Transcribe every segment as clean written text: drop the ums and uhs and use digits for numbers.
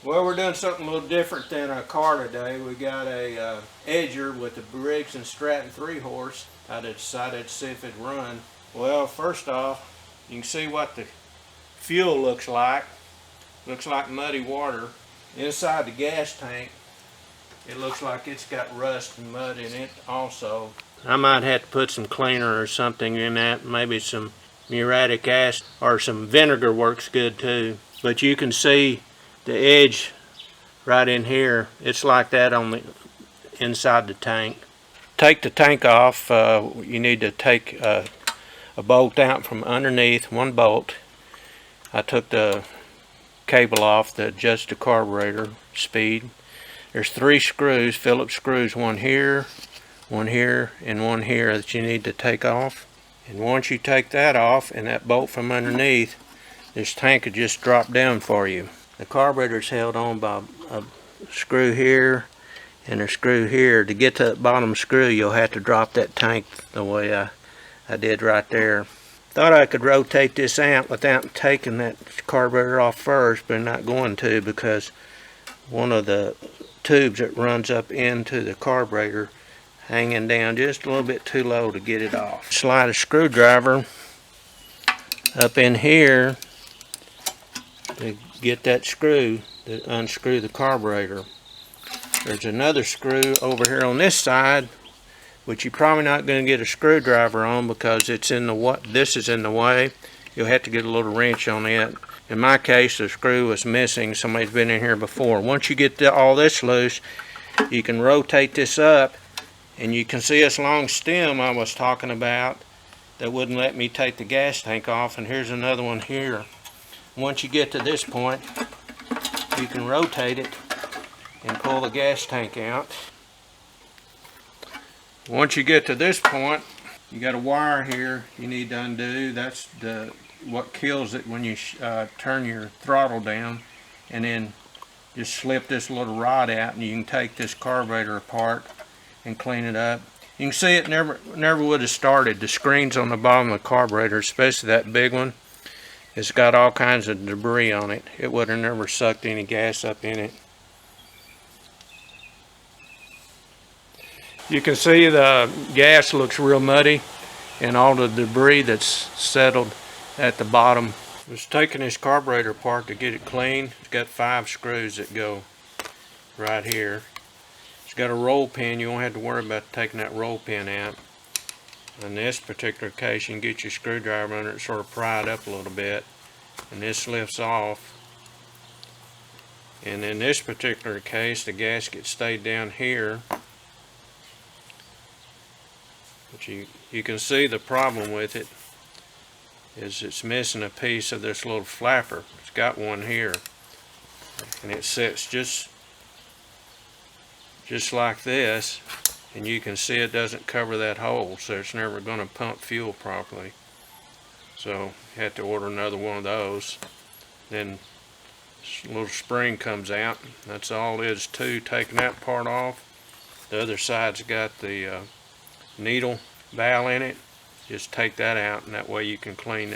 Well, we're doing something a little different than a car today. We got a edger with a Briggs and Stratton 3-horse. I decided to see if it'd run. Well, first off, you can see what the fuel looks like. Looks like muddy water. Inside the gas tank, it looks like it's got rust and mud in it also. I might have to put some cleaner or something in that, maybe some muriatic acid or some vinegar works good too. But you can see the edge right in here. It's like that on the inside the tank. Take the tank off. You need to take a bolt out from underneath, one bolt. I took the cable off that adjusts the carburetor speed. There's 3 screws, Phillips screws, one here, and one here that you need to take off. And once you take that off and that bolt from underneath, this tank will just drop down for you. The carburetor is held on by a screw here and a screw here. To get to that bottom screw, you'll have to drop that tank the way I did right there. Thought I could rotate this out without taking that carburetor off first, but I'm not going to because one of the tubes that runs up into the carburetor hanging down just a little bit too low to get it off. Slide a screwdriver up in here to get that screw to unscrew the carburetor. There's another screw over here on this side, which you're probably not going to get a screwdriver on because it's in the this is in the way. You'll have to get a little wrench on it. In my case, the screw was missing. Somebody's been in here before. Once you get all this loose, you can rotate this up, and you can see this long stem I was talking about that wouldn't let me take the gas tank off, and here's another one here. Once you get to this point, you can rotate it and pull the gas tank out. Once you get to this point, you got a wire here you need to undo. That's what kills it when you turn your throttle down, and then just slip this little rod out and you can take this carburetor apart and clean it up. You can see it never would have started. The screens on the bottom of the carburetor, especially that big one, it's got all kinds of debris on it. It would have never sucked any gas up in it. You can see the gas looks real muddy and all the debris that's settled at the bottom. I was taking this carburetor apart to get it clean. It's got 5 screws that go right here. It's got a roll pin. You won't have to worry about taking that roll pin out. In this particular case, you can get your screwdriver under it, sort of pry it up a little bit, and this lifts off. And in this particular case, the gasket stayed down here. But you can see the problem with it is it's missing a piece of this little flapper. It's got one here, and it sits just like this, and you can see it doesn't cover that hole, so it's never going to pump fuel properly. So you have to order another one of those. Then this little spring comes out. That's all it is to taking that part off. The other side's got the needle valve in it. Just take that out, and that way you can clean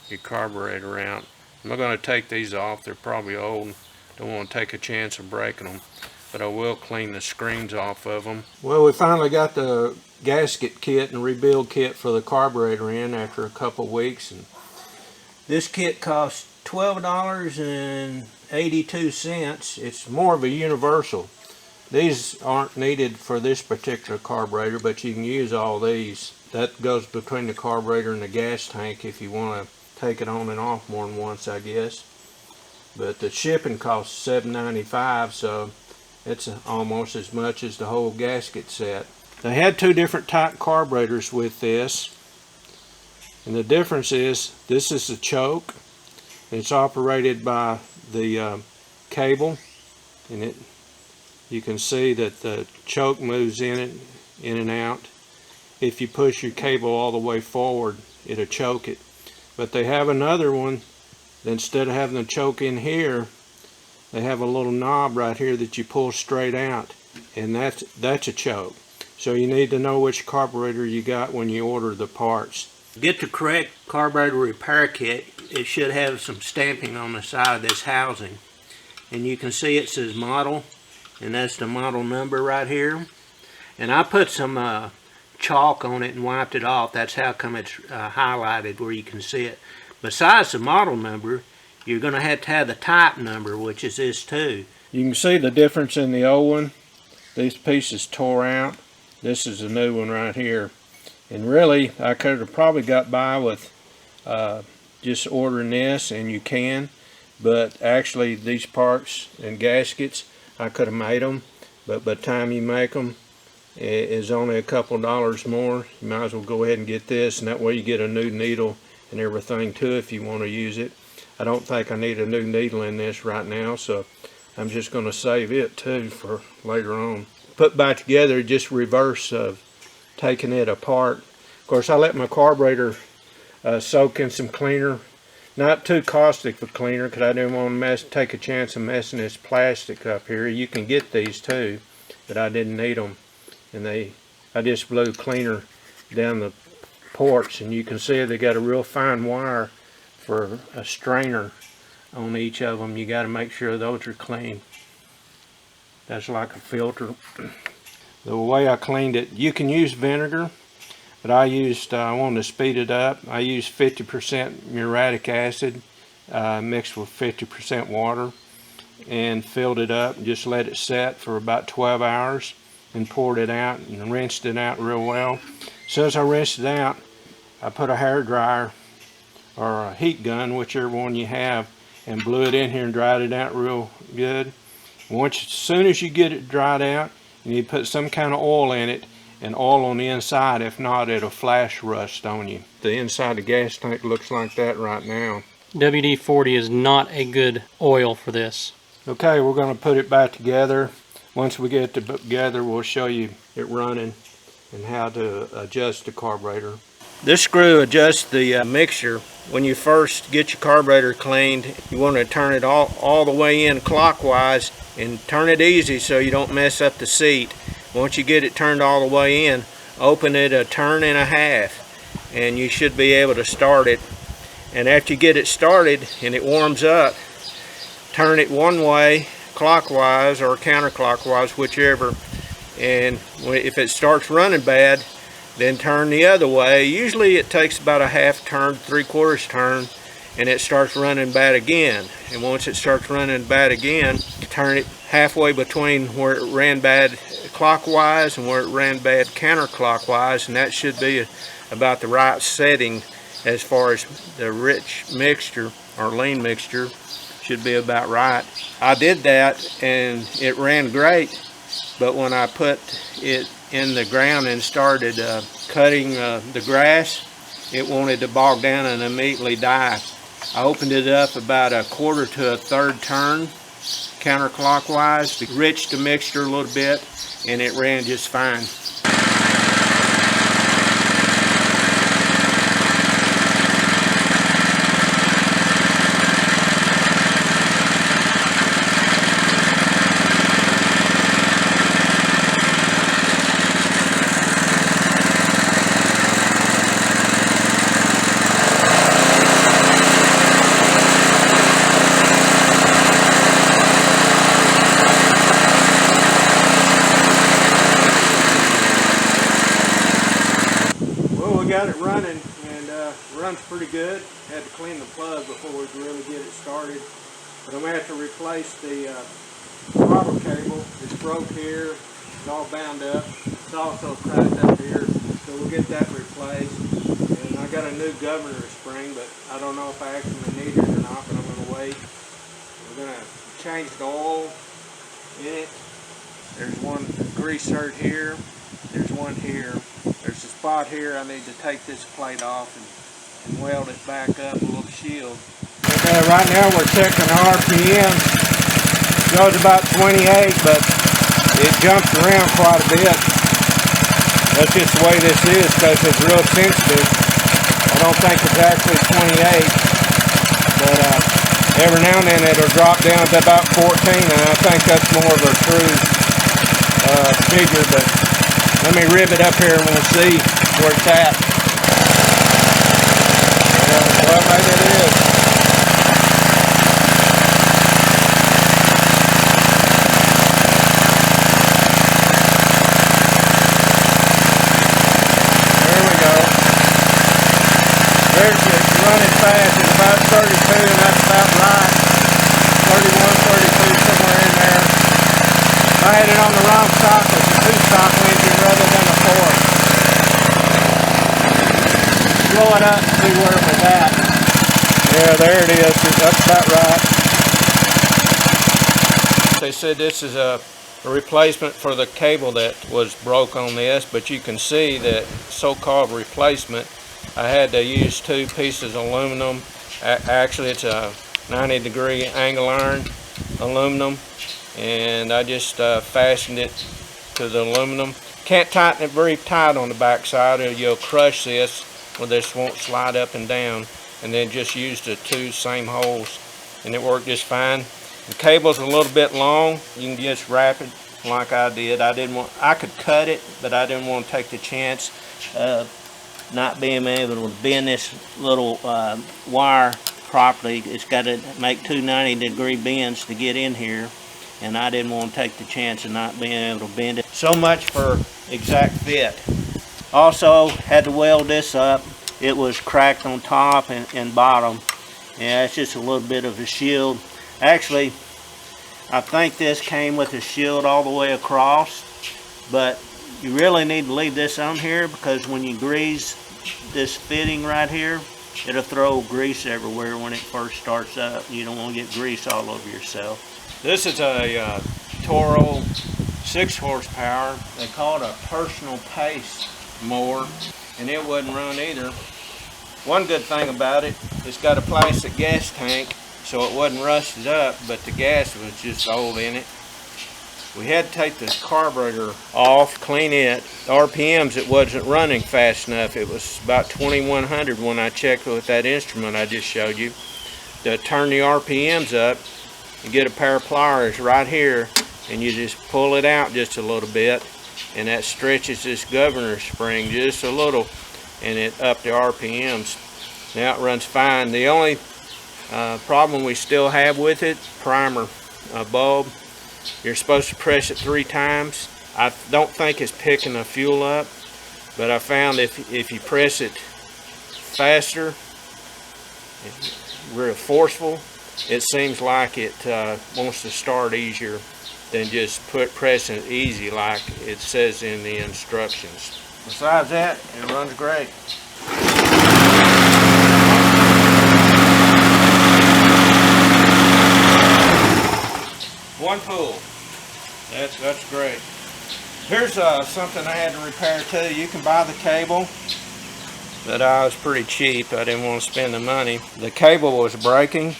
your carburetor out. I'm not going to take these off. They're probably old. Don't want to take a chance of breaking them, but I will clean the screens off of them. Well, we finally got the gasket kit and rebuild kit for the carburetor in after a couple weeks, and this kit costs $12.82. It's more of a universal. These aren't needed for this particular carburetor, but you can use all these. That goes between the carburetor and the gas tank if you want to take it on and off more than once, I guess. But the shipping costs $7.95, so it's almost as much as the whole gasket set. They had 2 different type carburetors with this, and the difference is this is the choke. It's operated by the cable, and you can see that the choke moves in and out. If you push your cable all the way forward, it'll choke it. But they have another one that instead of having the choke in here, they have a little knob right here that you pull straight out, and that's a choke. So you need to know which carburetor you got when you order the parts. Get the correct carburetor repair kit. It should have some stamping on the side of this housing. and you can see it says model, and that's the model number right here. And I put some chalk on it and wiped it off. That's how come it's highlighted where you can see it. Besides the model number, you're going to have the type number, which is this too. You can see the difference in the old one. These pieces tore out. This is a new one right here. And really, I could have probably got by with just ordering this, and you can. But actually, these parts and gaskets, I could have made them. But by the time you make them, it is only a couple dollars more. You might as well go ahead and get this, and that way you get a new needle and everything too if you want to use it. I don't think I need a new needle in this right now, so I'm just going to save it too for later on. Put back together, just reverse of taking it apart. Of course, I let my carburetor soak in some cleaner. Not too caustic for cleaner, because I didn't want to take a chance of messing this plastic up here. You can get these too, but I didn't need them. And I just blew cleaner down the ports, and you can see they got a real fine wire for a strainer on each of them. You got to make sure those are clean. That's like a filter. The way I cleaned it, you can use vinegar, but I wanted to speed it up. I used 50% muriatic acid mixed with 50% water, and filled it up and just let it set for about 12 hours and poured it out and rinsed it out real well. As soon as I rinsed it out, I put a hair dryer or a heat gun, whichever one you have, and blew it in here and dried it out real good. As soon as you get it dried out, you need to put some kind of oil in it, and oil on the inside. If not, it'll flash rust on you. The inside of the gas tank looks like that right now. WD-40 is not a good oil for this. Okay, we're going to put it back together. Once we get it together, we'll show you it running and how to adjust the carburetor. This screw adjusts the mixture. When you first get your carburetor cleaned, you want to turn it all the way in clockwise, and turn it easy so you don't mess up the seat. Once you get it turned all the way in, open it a turn and a half, and you should be able to start it. And after you get it started and it warms up, turn it one way, clockwise or counterclockwise, whichever. And if it starts running bad, then turn the other way. Usually it takes about a half turn, 3/4 turn, and it starts running bad again. And once it starts running bad again, turn it halfway between where it ran bad clockwise and where it ran bad counterclockwise, and that should be about the right setting as far as the rich mixture or lean mixture should be about right. I did that and it ran great, but when I put it in the ground and started cutting the grass, it wanted to bog down and immediately die. I opened it up about 1/4 to 1/3 turn counterclockwise, enriched the mixture a little bit, and it ran just fine. Got it running, and runs pretty good. Had to clean the plug before we could really get it started. But I'm going to have to replace the throttle cable. It's broke here. It's all bound up. It's also cracked up here. So we'll get that replaced. And I got a new governor spring, but I don't know if I actually need it or not, but I'm going to wait. We're going to change the oil in it. There's one grease hurt here. There's one here. There's a spot here I need to take this plate off and weld it back up a little shield. Okay, right now we're checking RPM. It goes about 28, but it jumps around quite a bit. That's just the way this is because it's real sensitive. I don't think it's actually 28, but every now and then it'll drop down to about 14, and I think that's more of a true figure, but let me rib it up here and we'll see where it's at. Yeah, well, maybe it is. running fast. It's about 32, and that's about right. 31, 32, somewhere in there. I had it on the wrong stock. It's a 2-stock engine rather than a 4. Blow it up and see where it was at. Yeah, there it is. That's about right. They said this is a replacement for the cable that was broke on this, but you can see that so-called replacement, I had to use 2 pieces of aluminum. Actually, it's a 90-degree angle iron aluminum, and I just fastened it to the aluminum. Can't tighten it very tight on the back side, or you'll crush this, or this won't slide up and down. And then just use the 2 same holes, and it worked just fine. The cable's a little bit long. You can just wrap it like I did. I could cut it, but I didn't want to take the chance of not being able to bend this little wire properly. It's got to make 2 90-degree bends to get in here, and I didn't want to take the chance of not being able to bend it. So much for exact fit. Also had to weld this up. It was cracked on top and bottom. Yeah, it's just a little bit of a shield. Actually, I think this came with a shield all the way across, but you really need to leave this on here, because when you grease this fitting right here, it'll throw grease everywhere when it first starts up. You don't want to get grease all over yourself. This is a Toro 6 horsepower. They call it a personal pace mower, and it wouldn't run either. One good thing about it, it's got a plastic gas tank, so it wasn't rusted up, but the gas was just old in it. We had to take this carburetor off, clean it. The RPMs, it wasn't running fast enough. It was about 2100 when I checked with that instrument I just showed you. To turn the RPMs up, you get a pair of pliers right here, and you just pull it out just a little bit, and that stretches this governor spring just a little, and it up the RPMs. Now it runs fine. The only problem we still have with it, primer bulb. You're supposed to press it 3 times. I don't think it's picking the fuel up, but I found if you press it faster, real forceful, it seems like it wants to start easier than just pressing it easy like it says in the instructions. Besides that, it runs great. One pull. That's great. Here's something I had to repair too. You can buy the cable, but I was pretty cheap. I didn't want to spend the money. The cable was breaking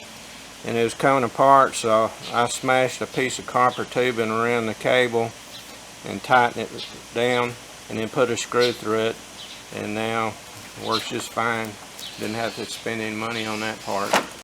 and it was coming apart, so I smashed a piece of copper tubing around the cable and tightened it down, and then put a screw through it, and now it works just fine. Didn't have to spend any money on that part.